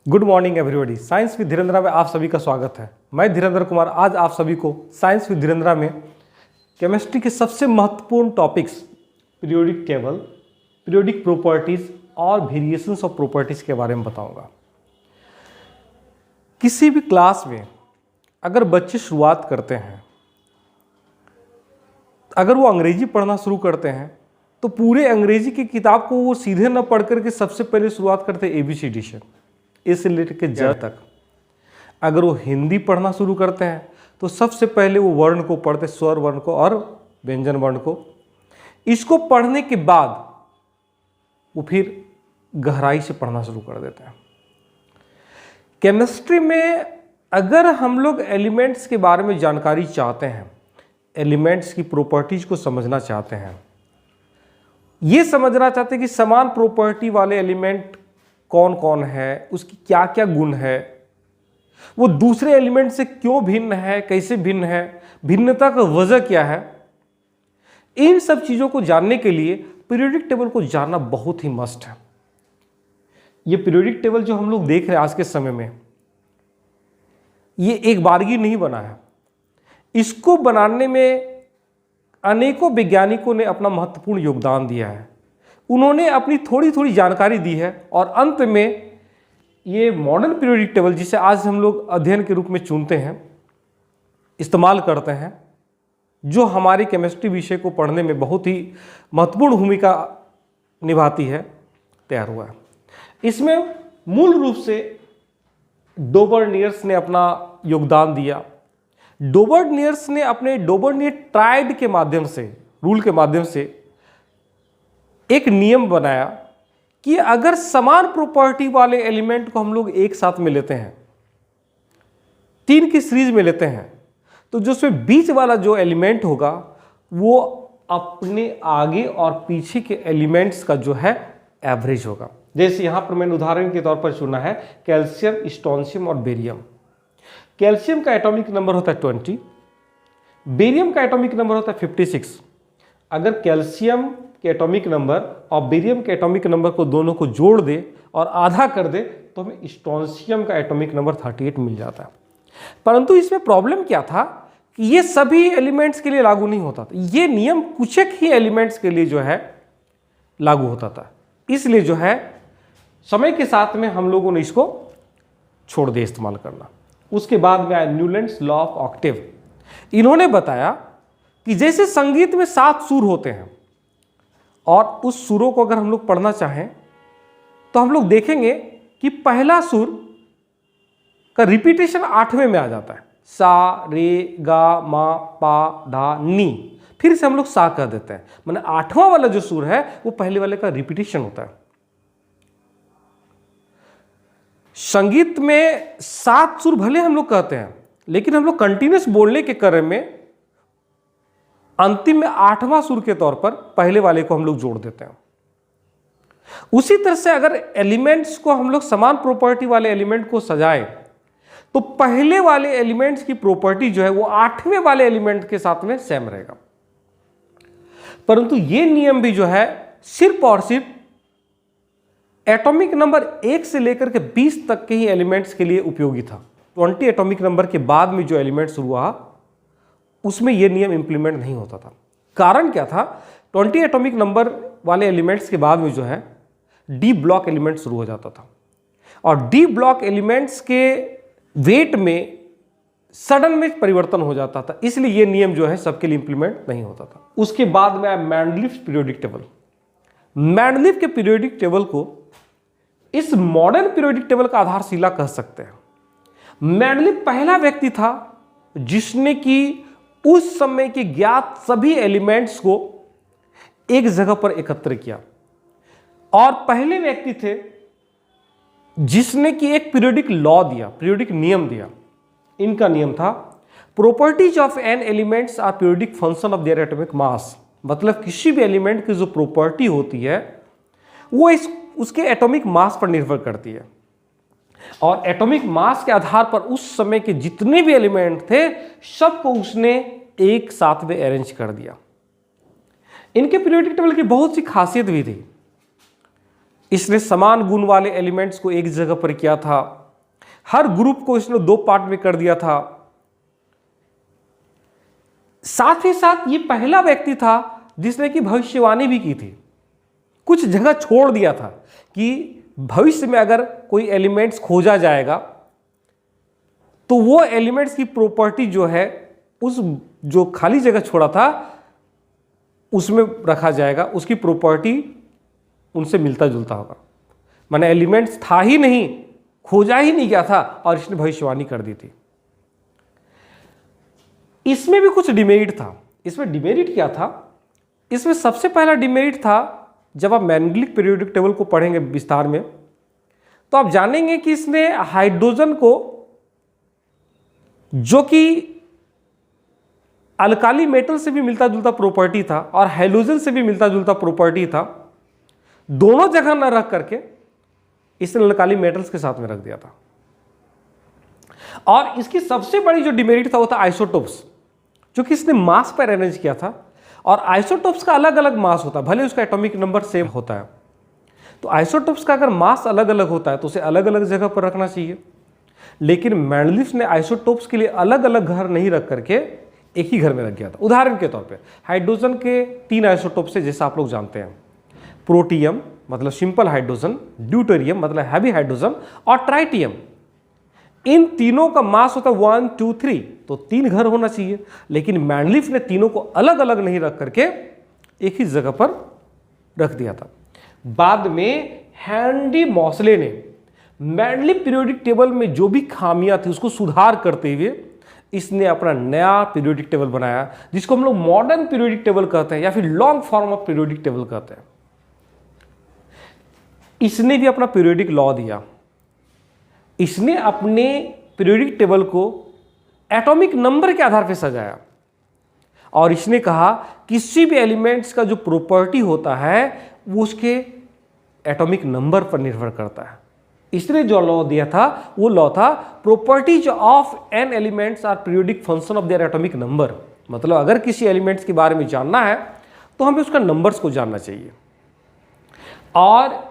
Good morning everybody. Science with Dhirendra में आप सभी का स्वागत है। मैं धीरेन्द्र कुमार आज आप सभी को साइंस विद धीरेन्द्रा में केमिस्ट्री के सबसे महत्वपूर्ण topics periodic table, periodic properties और वेरिएशंस ऑफ प्रॉपर्टीज के बारे में बताऊंगा। किसी भी क्लास में अगर बच्चे शुरुआत करते हैं, अगर वो अंग्रेजी पढ़ना शुरू करते हैं तो पूरे अंग्रेजी की किताब को वो सीधे न पढ़ करके सबसे पहले शुरुआत करते हैं ABCD से, ए से लेकर के Z तक। अगर वो हिंदी पढ़ना शुरू करते हैं तो सबसे पहले वो वर्ण को पढ़ते, स्वर वर्ण को और व्यंजन वर्ण को। इसको पढ़ने के बाद वो फिर गहराई से पढ़ना शुरू कर देते हैं। केमिस्ट्री में अगर हम लोग एलिमेंट्स के बारे में जानकारी चाहते हैं, एलिमेंट्स की प्रॉपर्टीज को समझना चाहते हैं, ये समझना चाहते हैं कि समान प्रॉपर्टी वाले एलिमेंट कौन कौन है, उसकी क्या क्या गुण है, वो दूसरे एलिमेंट से क्यों भिन्न है, कैसे भिन्न है, भिन्नता का वजह क्या है, इन सब चीजों को जानने के लिए पीरियोडिक टेबल को जानना बहुत ही मस्ट है। ये पीरियोडिक टेबल जो हम लोग देख रहे हैं आज के समय में, ये एक बारगी नहीं बना है। इसको बनाने में अनेकों वैज्ञानिकों ने अपना महत्वपूर्ण योगदान दिया है। उन्होंने अपनी थोड़ी थोड़ी जानकारी दी है और अंत में ये मॉडर्न पीरियोडिक टेबल, जिसे आज हम लोग अध्ययन के रूप में चुनते हैं, इस्तेमाल करते हैं, जो हमारे केमिस्ट्री विषय को पढ़ने में बहुत ही महत्वपूर्ण भूमिका निभाती है, तैयार हुआ है। इसमें मूल रूप से डोबर्नियर्स ने अपना योगदान दिया। डोबर्नियर्स ने अपने डोबर्नियर ट्राइड के माध्यम से, रूल के माध्यम से एक नियम बनाया कि अगर समान प्रॉपर्टी वाले एलिमेंट को हम लोग एक साथ में लेते हैं, 3 की सीरीज में लेते हैं, तो जो उसमें बीच वाला जो एलिमेंट होगा वो अपने आगे और पीछे के एलिमेंट्स का जो है एवरेज होगा। जैसे यहां पर मैंने उदाहरण के तौर पर चुना है कैल्शियम, स्ट्रोंशियम और बेरियम। कैल्शियम का एटॉमिक नंबर होता है 20, बेरियम का एटॉमिक नंबर होता है 56। अगर कैल्शियम के एटॉमिक नंबर और बेरियम के एटॉमिक नंबर को दोनों को जोड़ दे और आधा कर दे तो हमें स्ट्रोंशियम का एटॉमिक नंबर 38 मिल जाता है। परंतु इसमें प्रॉब्लम क्या था कि ये सभी एलिमेंट्स के लिए लागू नहीं होता था। ये नियम कुछ एक ही एलिमेंट्स के लिए जो है लागू होता था। इसलिए जो है समय के साथ में हम लोगों ने इसको छोड़ दिया इस्तेमाल करना। उसके बाद में आया न्यूलैंड्स लॉ ऑफ ऑक्टेव। इन्होंने बताया कि जैसे संगीत में 7 सुर होते हैं और उस सुरों को अगर हम लोग पढ़ना चाहें तो हम लोग देखेंगे कि पहला सुर का रिपीटेशन 8वें में आ जाता है, सा रे गा मा पा धा नी। फिर से हम लोग सा कह देते हैं, माने 8वां वाला जो सुर है वो पहले वाले का रिपीटेशन होता है। संगीत में 7 सुर भले हम लोग कहते हैं, लेकिन हम लोग कंटिन्यूस बोलने के क्रम में अंतिम में 8वां सुर के तौर पर पहले वाले को हम लोग जोड़ देते हैं। उसी तरह से अगर एलिमेंट्स को हम लोग समान प्रॉपर्टी वाले एलिमेंट को सजाएं तो पहले वाले एलिमेंट्स की प्रॉपर्टी जो है वो 8वें वाले एलिमेंट के साथ में सेम रहेगा। परंतु ये नियम भी जो है सिर्फ और सिर्फ एटॉमिक नंबर 1 से लेकर के 20 तक के ही एलिमेंट्स के लिए उपयोगी था। 20 एटॉमिक नंबर के बाद में जो एलिमेंट शुरू हुआ उसमें यह नियम इंप्लीमेंट नहीं होता था। कारण क्या था? 20 एटॉमिक नंबर वाले एलिमेंट्स के बाद में जो है डी ब्लॉक एलिमेंट शुरू हो जाता था और डी ब्लॉक एलिमेंट्स के वेट में सडन में परिवर्तन हो जाता था। इसलिए यह नियम जो है सबके लिए इंप्लीमेंट नहीं होता था। उसके बाद में आया मैंडलीफ पीरियोडिक टेबल। मैंडलीफ के पीरियोडिक टेबल को इस मॉडर्न पीरियोडिक टेबल का आधारशिला कह सकते हैं। मैंडलीफ पहला व्यक्ति था जिसने कि उस समय के ज्ञात सभी एलिमेंट्स को एक जगह पर एकत्र किया और पहले व्यक्ति थे जिसने कि एक पीरियोडिक लॉ दिया, पीरियोडिक नियम दिया। इनका नियम था properties of an elements are periodic function of their atomic mass. मतलब किसी भी एलिमेंट की जो प्रॉपर्टी होती है वो उसके एटॉमिक मास पर निर्भर करती है और एटॉमिक मास के आधार पर उस समय के जितने भी एलिमेंट थे सबको उसने एक साथ में अरेंज कर दिया। इनके पीरियोडिक टेबल की बहुत सी खासियत भी थी। इसने समान गुण वाले एलिमेंट्स को एक जगह पर किया था, हर ग्रुप को इसने 2 पार्ट में कर दिया था। साथ ही साथ ये पहला व्यक्ति था जिसने कि भविष्यवाणी भी की थी, कुछ जगह छोड़ दिया था कि भविष्य में अगर कोई एलिमेंट्स खोजा जाएगा तो वो एलिमेंट्स की प्रॉपर्टी जो है उस जो खाली जगह छोड़ा था उसमें रखा जाएगा, उसकी प्रॉपर्टी उनसे मिलता जुलता होगा। माने एलिमेंट्स था ही नहीं, खोजा ही नहीं गया था और इसने भविष्यवाणी कर दी थी। इसमें भी कुछ डिमेरिट था। इसमें डिमेरिट क्या था? इसमें सबसे पहला डिमेरिट था, जब आप मैंगलिक पीरियोडिक टेबल को पढ़ेंगे विस्तार में तो आप जानेंगे कि इसने हाइड्रोजन को, जो कि अल्काली मेटल से भी मिलता जुलता प्रॉपर्टी था और हैलोजन से भी मिलता जुलता प्रॉपर्टी था, दोनों जगह न रख करके इसने अल्काली मेटल्स के साथ में रख दिया था। और इसकी सबसे बड़ी जो डिमेरिट था वो था आइसोटोप्स, जो कि इसने मास पर अरेंज किया था। और आइसोटोप्स का अलग अलग मास होता है, भले उसका एटॉमिक नंबर सेम होता है। तो आइसोटोप्स का अगर मास अलग अलग होता है तो उसे अलग अलग जगह पर रखना चाहिए। लेकिन मैंडलिफ ने आइसोटोप्स के लिए अलग अलग घर नहीं रख करके एक ही घर में रख गया था। उदाहरण के तौर पे हाइड्रोजन के 3 आइसोटोप्स है, जैसा आप लोग जानते हैं। प्रोटियम मतलब सिंपल हाइड्रोजन, ड्यूटेरियम मतलब हैवी हाइड्रोजन और ट्राइटियम। इन तीनों का मास होता है 1, 2, 3, तो 3 घर होना चाहिए। लेकिन मैंडलिफ ने तीनों को अलग अलग नहीं रख करके एक ही जगह पर रख दिया था। बाद में हेनरी मॉसले ने मैंडलिफ पीरियोडिक टेबल में जो भी खामियां थी उसको सुधार करते हुए इसने अपना नया पीरियोडिक टेबल बनाया, जिसको हम लोग मॉडर्न पीरियोडिक टेबल कहते हैं या फिर long form of periodic table कहते हैं। इसने भी अपना पीरियोडिक लॉ दिया। इसने अपने पीरियोडिक टेबल को एटॉमिक नंबर के आधार पर सजाया और इसने कहा किसी भी एलिमेंट्स का जो प्रॉपर्टी होता है वो उसके एटॉमिक नंबर पर निर्भर करता है। इसने जो लॉ दिया था वो लॉ था properties of an elements are periodic function of their atomic number. मतलब अगर किसी एलिमेंट्स के बारे में जानना है तो हमें उसका नंबर्स को जानना चाहिए। और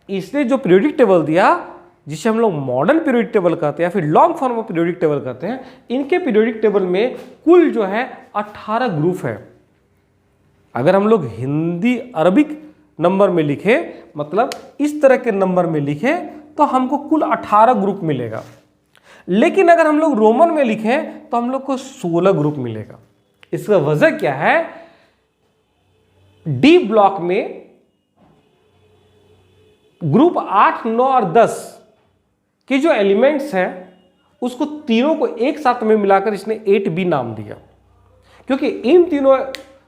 इसने जो पीरियोडिक टेबल दिया, जिसे हम लोग मॉडर्न पीरियोडिक टेबल कहते हैं या फिर long form of periodic table कहते हैं, इनके पीरियोडिक टेबल में कुल जो है 18 ग्रुप है। अगर हम लोग हिंदी अरबिक नंबर में लिखें, मतलब इस तरह के नंबर में लिखें, तो हमको कुल 18 ग्रुप मिलेगा। लेकिन अगर हम लोग रोमन में लिखें तो हम लोग को 16 ग्रुप मिलेगा। इसका वजह क्या है? डी ब्लॉक में ग्रुप 8, 9 और 10 के जो एलिमेंट्स हैं उसको तीनों को एक साथ में मिलाकर इसने 8B नाम दिया, क्योंकि इन तीनों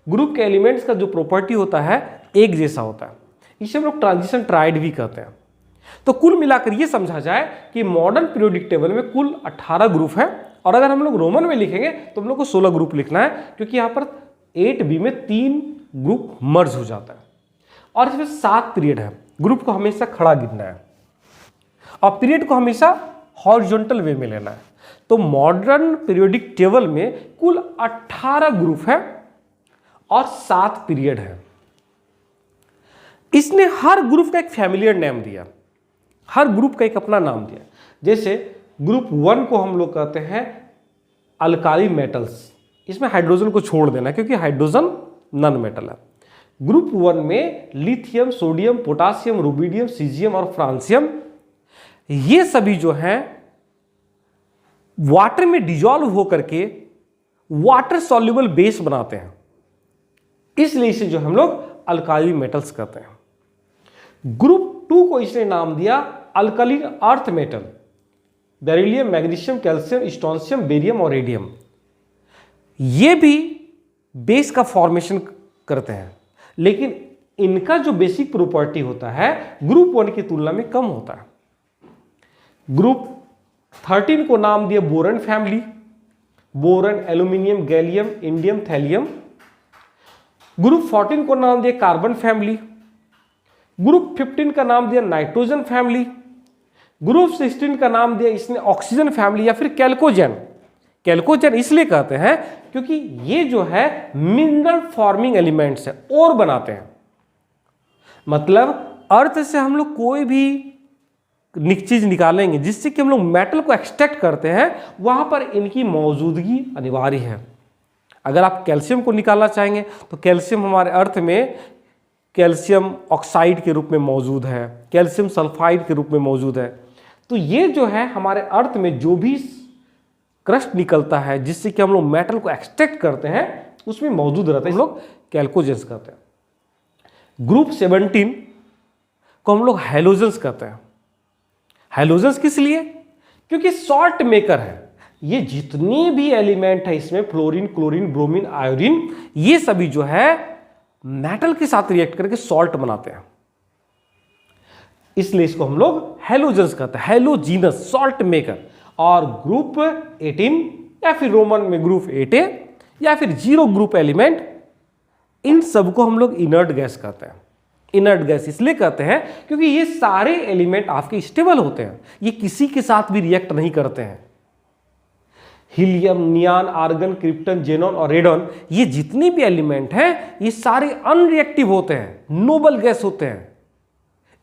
ग्रुप के एलिमेंट्स का जो प्रॉपर्टी होता है एक जैसा होता है। इसे हम लोग ट्रांजिशन ट्राइड भी कहते हैं। तो कुल मिलाकर ये समझा जाए कि मॉडर्न पीरियोडिक टेबल में कुल 18 ग्रुप है। और अगर हम लोग रोमन में लिखेंगे तो हम लोग को 16 ग्रुप लिखना है, क्योंकि यहाँ पर 8B में 3 ग्रुप मर्ज हो जाता है। और इसमें 7 पीरियड है। ग्रुप को हमेशा खड़ा गिनना है और पीरियड को हमेशा हॉरिजॉन्टल वे में लेना है। तो मॉडर्न पीरियोडिक टेबल में कुल 18 ग्रुप है और 7 पीरियड है। इसने हर ग्रुप का एक फैमिलियर नेम दिया, हर ग्रुप का एक अपना नाम दिया। जैसे ग्रुप 1 को हम लोग कहते हैं अल्काली मेटल्स। इसमें हाइड्रोजन को छोड़ देना क्योंकि हाइड्रोजन नॉन मेटल है। ग्रुप 1 में lithium, sodium, potassium, rubidium, caesium और फ्रांसियम, ये सभी जो हैं वाटर में डिजॉल्व होकर के वाटर सॉल्युबल बेस बनाते हैं, इसलिए इसे जो हम लोग अल्काली मेटल्स कहते हैं। ग्रुप 2 को इसने नाम दिया alkaline earth metal. Beryllium, magnesium, calcium, strontium, barium और रेडियम, ये भी बेस का फॉर्मेशन करते हैं, लेकिन इनका जो बेसिक प्रॉपर्टी होता है ग्रुप 1 की तुलना में कम होता है। ग्रुप 13 को नाम दिया boron family. Boron, aluminium, gallium, indium, thallium. Group 14 को नाम दिया कार्बन फैमिली। ग्रुप 15 का नाम दिया नाइट्रोजन फैमिली। ग्रुप 16 का नाम दिया इसने ऑक्सीजन फैमिली या फिर कैल्कोजन। कैल्कोजन इसलिए कहते हैं क्योंकि ये जो है मिनरल फॉर्मिंग एलिमेंट्स है और बनाते हैं। मतलब अर्थ से हम लोग कोई भी चीज निकालेंगे जिससे कि हम लोग मेटल को एक्सट्रैक्ट करते हैं, वहां पर इनकी मौजूदगी अनिवार्य है। अगर आप कैल्शियम को निकालना चाहेंगे तो कैल्शियम हमारे अर्थ में कैल्शियम ऑक्साइड के रूप में मौजूद है, कैल्शियम सल्फाइड के रूप में मौजूद है। तो ये जो है हमारे अर्थ में जो भी क्रस्ट निकलता है जिससे कि हम लोग मेटल को एक्सट्रैक्ट करते हैं उसमें मौजूद रहता है, हम लोग कैल्कोजेंस कहते हैं। ग्रुप 17 को हम लोग हैलोजेंस कहते हैं। हैलोजेंस किस लिए? क्योंकि सॉल्ट मेकर है। ये जितने भी एलिमेंट है इसमें फ्लोरीन, क्लोरीन, ब्रोमीन, आयोडीन, ये सभी जो है मेटल के साथ रिएक्ट करके सॉल्ट बनाते हैं, इसलिए इसको हम लोग हैलोजेंस कहते हैं, हैलोजीनस, सॉल्ट मेकर। और ग्रुप 18 या फिर रोमन में ग्रुप 8A या फिर 0 ग्रुप एलिमेंट, इन सबको हम लोग इनर्ट गैस कहते हैं। इनर्ट गैस इसलिए कहते हैं क्योंकि ये सारे एलिमेंट आपके स्टेबल होते हैं, ये किसी के साथ भी रिएक्ट नहीं करते हैं। Helium, neon, argon, krypton, xenon और रेडॉन, ये जितने भी एलिमेंट हैं ये सारे अनरिएक्टिव होते हैं, नोबल गैस होते हैं,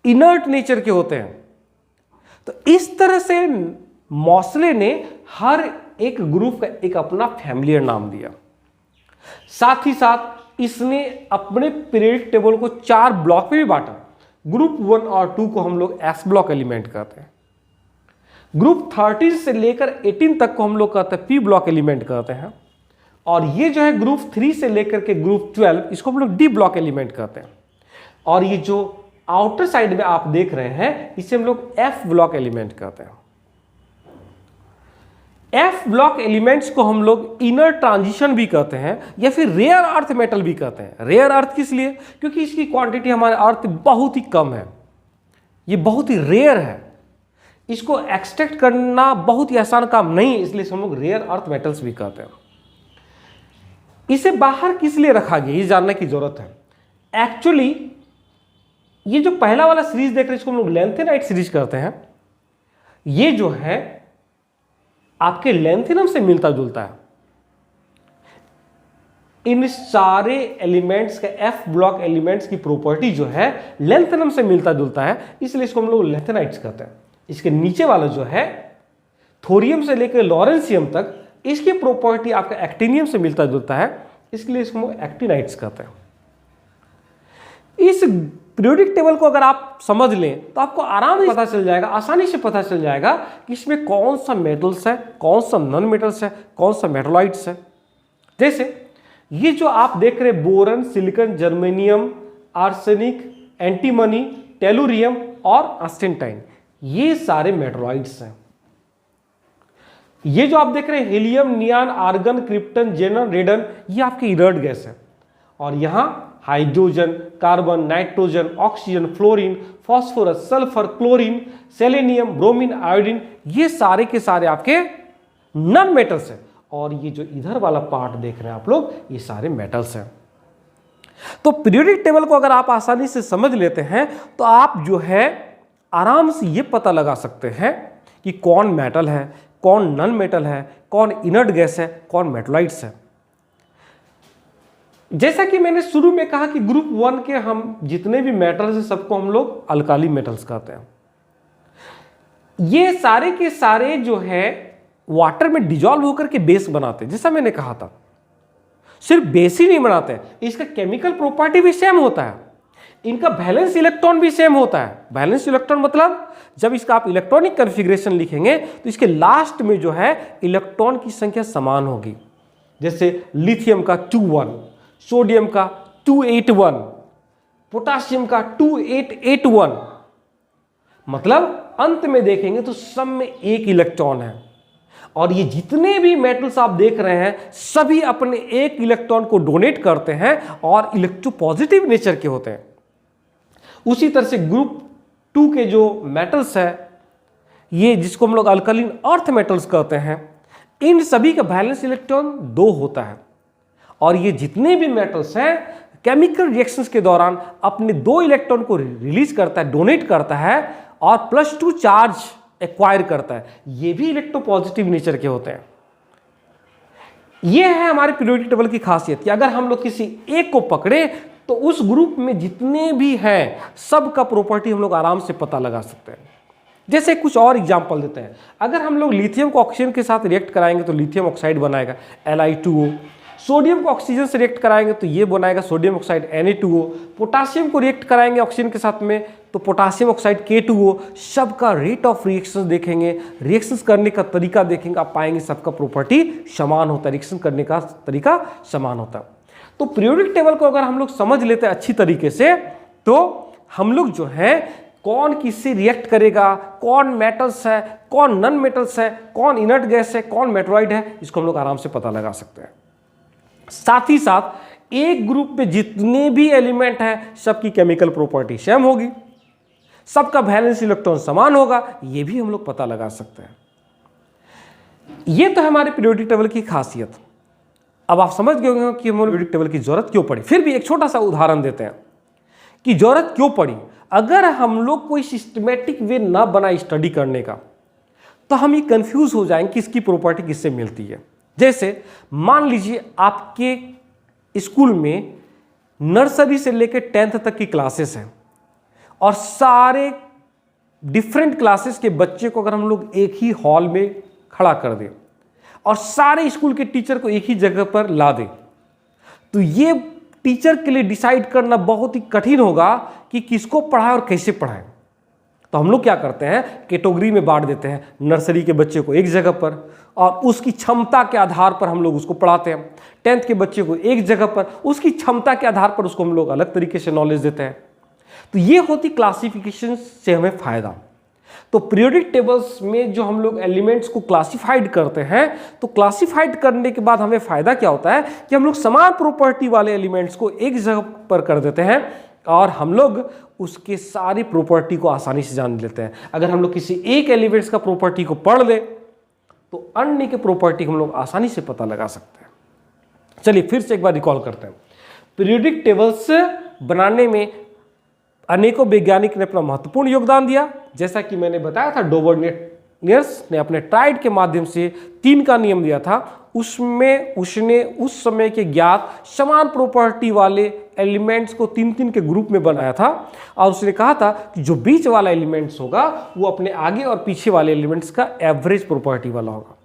इनर्ट नेचर के होते हैं। तो इस तरह से मॉसले ने हर एक ग्रुप का एक अपना फैमिलियर नाम दिया। साथ ही साथ इसने अपने पीरियोडिक टेबल को 4 ब्लॉक में भी बांटा। ग्रुप 1 और 2 को हम लोग एस ब्लॉक एलिमेंट कहते हैं। ग्रुप 13 से लेकर 18 तक को हम लोग कहते हैं पी ब्लॉक एलिमेंट कहते हैं। और ये जो है ग्रुप 3 से लेकर के ग्रुप 12, इसको हम लोग डी ब्लॉक एलिमेंट कहते हैं। और ये जो आउटर साइड में आप देख रहे हैं इसे हम लोग एफ ब्लॉक एलिमेंट कहते हैं। एफ ब्लॉक एलिमेंट्स को हम लोग इनर ट्रांजिशन भी कहते हैं या फिर रेयर अर्थ मेटल भी कहते हैं। रेयर अर्थ किस लिए? क्योंकि इसकी क्वांटिटी हमारे अर्थ बहुत ही कम है, ये बहुत ही रेयर है, इसको एक्सट्रैक्ट करना बहुत ही आसान काम नहीं है, इसलिए हम लोग रेयर अर्थ मेटल्स भी कहते हैं। इसे बाहर किस लिए रखा गया ये जानने की जरूरत है। एक्चुअली ये जो पहला वाला सीरीज देख रहे हैं इसको हम लोग लैंथेनाइट सीरीज कहते हैं। ये जो है आपके लैंथेनम से मिलता जुलता है। इन सारे एलिमेंट्स के एफ ब्लॉक एलिमेंट्स की प्रॉपर्टी जो है लैंथेनम से मिलता जुलता है, इसलिए इसको हम लोग लैंथेनाइट्स कहते हैं। इसके नीचे वाला जो है थोरियम से लेकर लॉरेंसियम तक, इसकी प्रॉपर्टी आपका एक्टिनियम से मिलता जुलता है, इसलिए इसको हम एक्टिनाइट्स कहते हैं। इस पीरियोडिक टेबल को अगर आप समझ लें तो आपको आराम से पता चल जाएगा, आसानी से पता चल जाएगा कि इसमें कौन सा मेटल्स है, कौन सा नॉन मेटल्स है, कौन सा मेटलॉइड्स है। जैसे ये जो आप देख रहे हैं boron, silicon, germanium, arsenic, antimony, tellurium और ऑस्टेंटाइन, ये सारे मेटलॉइड्स हैं। ये जो आप देख रहे हैं helium, neon, argon, krypton, xenon, radon, ये आपके इनर्ट गैस है। और यहां hydrogen, carbon, nitrogen, oxygen, fluorine, phosphorus, sulphur, chlorine, selenium, bromine, iodine, ये सारे के सारे आपके नॉन मेटल्स हैं। और ये जो इधर वाला पार्ट देख रहे हैं आप लोग, ये सारे मेटल्स हैं। तो पीरियोडिक टेबल को अगर आप आसानी से समझ लेते हैं तो आप जो है आराम से ये पता लगा सकते हैं कि कौन मेटल है, कौन नॉन मेटल है, कौन इनर्ट गैस है, कौन मेटलॉइड्स है। जैसा कि मैंने शुरू में कहा कि ग्रुप 1 के हम जितने भी मेटल्स हैं सबको हम लोग अल्काली मेटल्स कहते हैं। ये सारे के सारे जो है वाटर में डिजॉल्व होकर के बेस बनाते हैं। जैसा मैंने कहा था, सिर्फ बेस ही नहीं बनाते, इसका केमिकल प्रॉपर्टी भी सेम होता है, इनका वैलेंस इलेक्ट्रॉन भी सेम होता है। वैलेंस इलेक्ट्रॉन मतलब जब इसका आप इलेक्ट्रॉनिक कॉन्फ़िगरेशन लिखेंगे तो इसके लास्ट में जो है इलेक्ट्रॉन की संख्या समान होगी। जैसे लिथियम का 2,1, सोडियम का 281, पोटासियम का 2881, मतलब अंत में देखेंगे तो सब में एक इलेक्ट्रॉन है। और ये जितने भी मेटल्स आप देख रहे हैं सभी अपने एक इलेक्ट्रॉन को डोनेट करते हैं और इलेक्ट्रोपॉजिटिव नेचर के होते हैं। उसी तरह से ग्रुप 2 के जो मेटल्स है, ये जिसको हम लोग अल्कलीन अर्थ मेटल्स कहते हैं, इन सभी का वैलेंस इलेक्ट्रॉन 2 होता है। और ये जितने भी मेटल्स हैं केमिकल रिएक्शंस के दौरान अपने 2 इलेक्ट्रॉन को रिलीज करता है, डोनेट करता है और +2 चार्ज एक्वायर करता है। ये भी इलेक्ट्रोपॉजिटिव नेचर के होते हैं। ये है हमारे पीरियोडिक टेबल की खासियत कि अगर हम लोग किसी एक को पकड़े तो उस ग्रुप में जितने भी हैं सब का प्रॉपर्टी हम लोग आराम से पता लगा सकते हैं। जैसे कुछ और एग्जाम्पल देते हैं, अगर हम लोग लिथियम को ऑक्सीजन के साथ रिएक्ट कराएंगे तो लिथियम ऑक्साइड बनाएगा Li2O, सोडियम को ऑक्सीजन से रिएक्ट कराएंगे तो ये बनाएगा सोडियम ऑक्साइड Na2O, पोटासियम को रिएक्ट कराएंगे ऑक्सीजन के साथ में तो पोटासियम ऑक्साइड K2O। सबका रेट ऑफ रिएक्शंस देखेंगे, रिएक्शंस करने का तरीका देखेंगे, आप पाएंगे सबका प्रॉपर्टी समान होता है, रिएक्शन करने का तरीका समान होता है। तो पीरियोडिक टेबल को अगर हम लोग समझ लेते हैं अच्छी तरीके से तो हम लोग जो है कौन किससे रिएक्ट करेगा, कौन मेटल्स है, कौन नॉन मेटल्स है, कौन इनर्ट गैस है, कौन मेटेरोइड है, इसको हम लोग आराम से पता लगा सकते हैं। साथ ही साथ एक ग्रुप में जितने भी एलिमेंट हैं सबकी केमिकल प्रॉपर्टी सेम होगी, सबका वैलेंस इलेक्ट्रॉन समान होगा, ये भी हम लोग पता लगा सकते हैं। ये तो है हमारे पीरियोडिक टेबल की खासियत। अब आप समझ गए होंगे कि हमें पीरियोडिक टेबल की जरूरत क्यों पड़ी। फिर भी एक छोटा सा उदाहरण देते हैं कि जरूरत क्यों पड़ी। अगर हम लोग कोई सिस्टमेटिक वे ना बनाए स्टडी करने का तो हम ये कंफ्यूज हो जाएंगे कि इसकी प्रॉपर्टी किससे मिलती है। जैसे मान लीजिए आपके स्कूल में नर्सरी से लेकर 10th तक की क्लासेस हैं और सारे डिफरेंट क्लासेस के बच्चे को अगर हम लोग एक ही हॉल में खड़ा कर दें और सारे स्कूल के टीचर को एक ही जगह पर ला दें तो ये टीचर के लिए डिसाइड करना बहुत ही कठिन होगा कि किसको पढ़ाएं और कैसे पढ़ाएं। तो हम लोग क्या करते हैं, कैटेगरी में बांट देते हैं, नर्सरी के बच्चे को एक जगह पर और उसकी क्षमता के आधार पर हम लोग उसको पढ़ाते हैं, 10th के बच्चे को एक जगह पर उसकी क्षमता के आधार पर उसको हम लोग अलग तरीके से नॉलेज देते हैं। तो ये होती क्लासिफिकेशन से हमें फायदा। तो पीरियोडिक टेबल्स में जो हम लोग एलिमेंट्स को क्लासिफाइड करते हैं तो क्लासिफाइड करने के बाद हमें फायदा क्या होता है कि हम लोग समान प्रॉपर्टी वाले एलिमेंट्स को एक जगह पर कर देते हैं और हम लोग उसके सारी प्रॉपर्टी को आसानी से जान लेते हैं। अगर हम लोग किसी एक एलिमेंट्स का प्रॉपर्टी को पढ़ ले तो अन्य के प्रॉपर्टी हम लोग आसानी से पता लगा सकते हैं। चलिए फिर से एक बार रिकॉल करते हैं। पीरियोडिक टेबल्स बनाने में अनेकों वैज्ञानिक ने अपना महत्वपूर्ण योगदान दिया। जैसा कि मैंने बताया था, डोबर्नियर्स ने अपने ट्राइड के माध्यम से 3 का नियम दिया था, उसमें उसने उस समय के ज्ञात समान प्रॉपर्टी वाले एलिमेंट्स को 3-3 के ग्रुप में बनाया था और उसने कहा था कि जो बीच वाला एलिमेंट्स होगा वो अपने आगे और पीछे वाले एलिमेंट्स का एवरेज प्रॉपर्टी वाला होगा।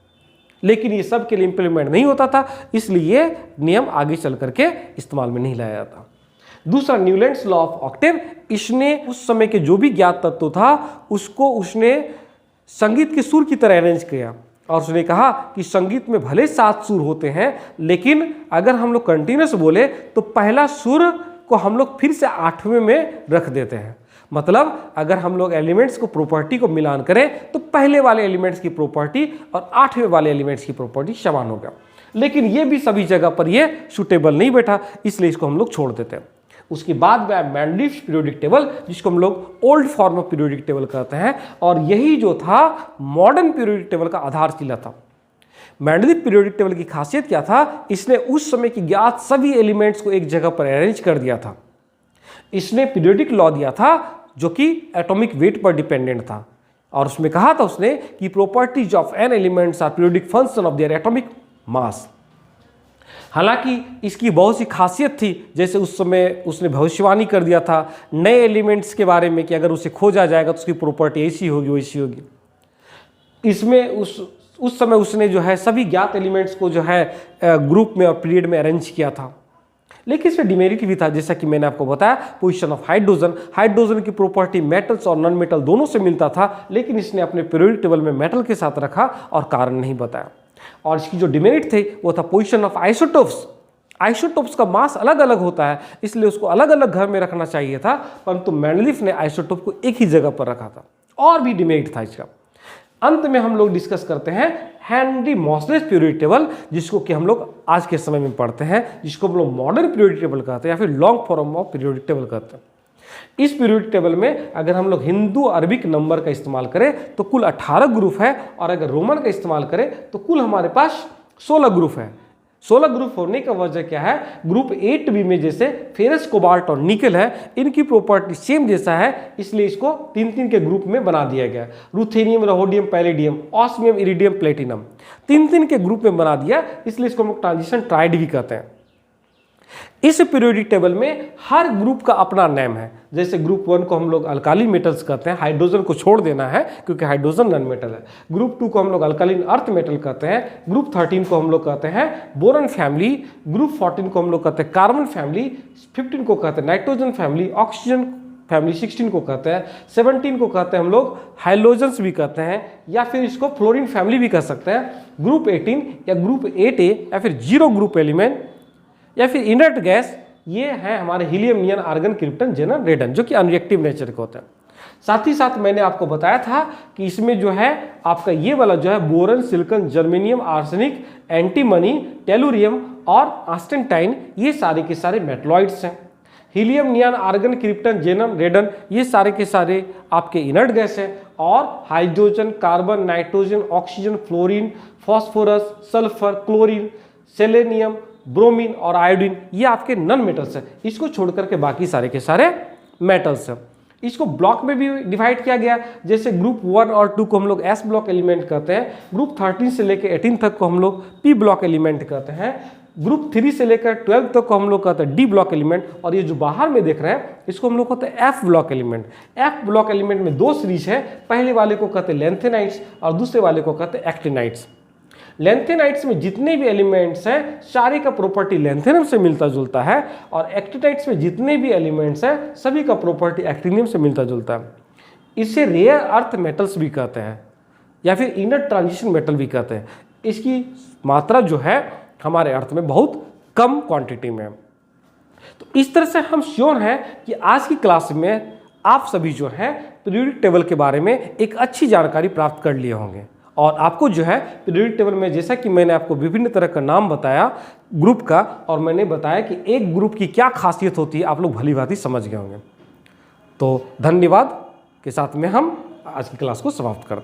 लेकिन ये सब के लिए इंप्लीमेंट नहीं होता था, इसलिए नियम आगे चल करके इस्तेमाल में नहीं लाया जाता। दूसरा, न्यूलैंड्स लॉ ऑफ ऑक्टेव, इसने उस समय के जो भी ज्ञात तत्व था उसको उसने संगीत के सुर की तरह अरेंज किया और उसने कहा कि संगीत में भले 7 सुर होते हैं लेकिन अगर हम लोग कंटिन्यूस बोले तो पहला सुर को हम लोग फिर से 8वें में रख देते हैं। मतलब अगर हम लोग एलिमेंट्स को प्रॉपर्टी को मिलान करें तो पहले वाले एलिमेंट्स की प्रॉपर्टी और 8वें वाले एलिमेंट्स की प्रॉपर्टी समान होगा। लेकिन ये भी सभी जगह पर ये सूटेबल नहीं बैठा, इसलिए इसको हम लोग छोड़ देते हैं। उसके बाद में मैंडलिफ पीरियोडिक टेबल, जिसको हम लोग old form of periodic table कहते हैं, और यही जो था मॉडर्न पीरियोडिक टेबल का आधारशिला था। मैंडलिफ पीरियोडिक टेबल की खासियत क्या था, इसने उस समय की ज्ञात सभी एलिमेंट्स को एक जगह पर अरेंज कर दिया था। इसने पीरियोडिक लॉ दिया था जो कि एटॉमिक वेट पर डिपेंडेंट था और उसमें कहा था उसने कि properties of an elements are periodic function of their atomic mass. हालांकि इसकी बहुत सी खासियत थी, जैसे उस समय उसने भविष्यवाणी कर दिया था नए एलिमेंट्स के बारे में कि अगर उसे खोजा जाएगा तो उसकी प्रॉपर्टी ऐसी होगी वैसी होगी। इसमें उस समय उसने जो है सभी ज्ञात एलिमेंट्स को जो है ग्रुप में और पीरियड में अरेंज किया था। लेकिन इसमें डिमेरिट भी था, जैसा कि मैंने आपको बताया पोजीशन ऑफ हाइड्रोजन की प्रॉपर्टी मेटल्स और नॉन मेटल दोनों से मिलता था, लेकिन इसने अपने पीरियोडिक टेबल में मेटल के साथ रखा और कारण नहीं बताया। और इसकी जो डिमेरिट थे वो था पोजीशन ऑफ आइसोटोप्स का मास अलग अलग होता है, इसलिए उसको अलग अलग घर में रखना चाहिए था, परंतु मैंडलिफ ने आइसोटोप को एक ही जगह पर रखा था। और भी डिमेरिट था इसका। अंत में हम लोग डिस्कस करते हैं हेनरी मोसलेस पीरियोडिक टेबल, जिसको कि हम लोग आज के समय में पढ़ते हैं, जिसको हम लोग मॉडर्न पीरियोडिक टेबल कहते हैं या फिर long form of periodic table कहते हैं। इस पीरियोडिक टेबल में अगर हम लोग हिंदू अरबिक नंबर का इस्तेमाल करें तो कुल 18 ग्रुप है, और अगर रोमन का इस्तेमाल करें तो कुल हमारे पास 16 ग्रुप है। 16 ग्रुप होने का वजह क्या है, ग्रुप 8B में जैसे फेरस, कोबाल्ट और निकल है, इनकी प्रॉपर्टी सेम जैसा है, इसलिए इसको 3-3 के ग्रुप में बना दिया गया। Ruthenium, rhodium, palladium, osmium, iridium, platinum 3-3 के ग्रुप में बना दिया, इसलिए इसको हम लोग ट्रांजिशन ट्राइड भी कहते हैं। इस पीरियोडिक टेबल में हर ग्रुप का अपना नेम है। जैसे ग्रुप 1 को हम लोग अल्काली मेटल्स कहते हैं, हाइड्रोजन को छोड़ देना है क्योंकि हाइड्रोजन नॉन मेटल है। ग्रुप 2 को हम लोग अल्कालिन अर्थ मेटल कहते हैं। ग्रुप 13 को हम लोग कहते हैं बोरन फैमिली। ग्रुप 14 को हम लोग कहते हैं कार्बन फैमिली। 15 को कहते हैं नाइट्रोजन फैमिली। ऑक्सीजन फैमिली 16 को कहते हैं। 17 को कहते हैं हम लोग हाइलोजेंस भी कहते हैं, या फिर इसको फ्लोरीन फैमिली भी कह सकते हैं। ग्रुप 18 या ग्रुप 8A या फिर जीरो ग्रुप एलिमेंट या फिर इनर्ट गैस, ये हैं हमारे हीलियम, नियन, आर्गन, क्रिप्टन, जेनन, रेडन, जो कि अनरिएक्टिव नेचर के होते हैं। साथ ही साथ मैंने आपको बताया था कि इसमें जो है आपका ये वाला जो है boron, silicon, germanium, arsenic, antimony, tellurium और आस्टेंटाइन, ये सारे के सारे मेटलॉइड्स हैं। हीलियम, नियन, आर्गन, क्रिप्टन, जेनन, रेडन, ये सारे के सारे आपके इनर्ट गैस हैं। और hydrogen, carbon, nitrogen, oxygen, fluorine, phosphorus, sulphur, chlorine, selenium, bromine और आयोडीन, ये आपके नॉन मेटल्स हैं। इसको छोड़ करके बाकी सारे के सारे मेटल्स हैं। इसको ब्लॉक में भी डिवाइड किया गया। जैसे ग्रुप 1 और 2 को हम लोग एस ब्लॉक एलिमेंट कहते हैं। ग्रुप 13 से लेकर 18 तक को हम लोग पी ब्लॉक एलिमेंट कहते हैं। ग्रुप 3 से लेकर 12 तक को हम लोग कहते हैं डी ब्लॉक एलिमेंट। और ये जो बाहर में देख रहे हैं इसको हम लोग कहते हैं F block element. F block element में 2 सीरीज है। पहले वाले को कहते हैं लेंथेनाइट्स और दूसरे वाले को कहते हैं एक्टिनाइट्स। लेंथेनाइट्स में जितने भी एलिमेंट्स हैं सारे का प्रॉपर्टी लेंथेनियम से मिलता जुलता है, और एक्टिनाइट्स में जितने भी एलिमेंट्स हैं सभी का प्रॉपर्टी एक्टिनियम से मिलता जुलता है। इसे रेयर अर्थ मेटल्स भी कहते हैं या फिर इनर ट्रांजिशन मेटल भी कहते हैं। इसकी मात्रा जो है हमारे अर्थ में बहुत कम क्वांटिटी में है। तो इस तरह से हम श्योर हैं कि आज की क्लास में आप सभी जो है पीरियोडिक टेबल के बारे में एक अच्छी जानकारी प्राप्त कर लिए होंगे। और आपको जो है पीरियोडिक टेबल में, जैसा कि मैंने आपको विभिन्न तरह का नाम बताया ग्रुप का, और मैंने बताया कि एक ग्रुप की क्या खासियत होती है, आप लोग भली भांति समझ गए होंगे। तो धन्यवाद के साथ में हम आज की क्लास को समाप्त करते हैं।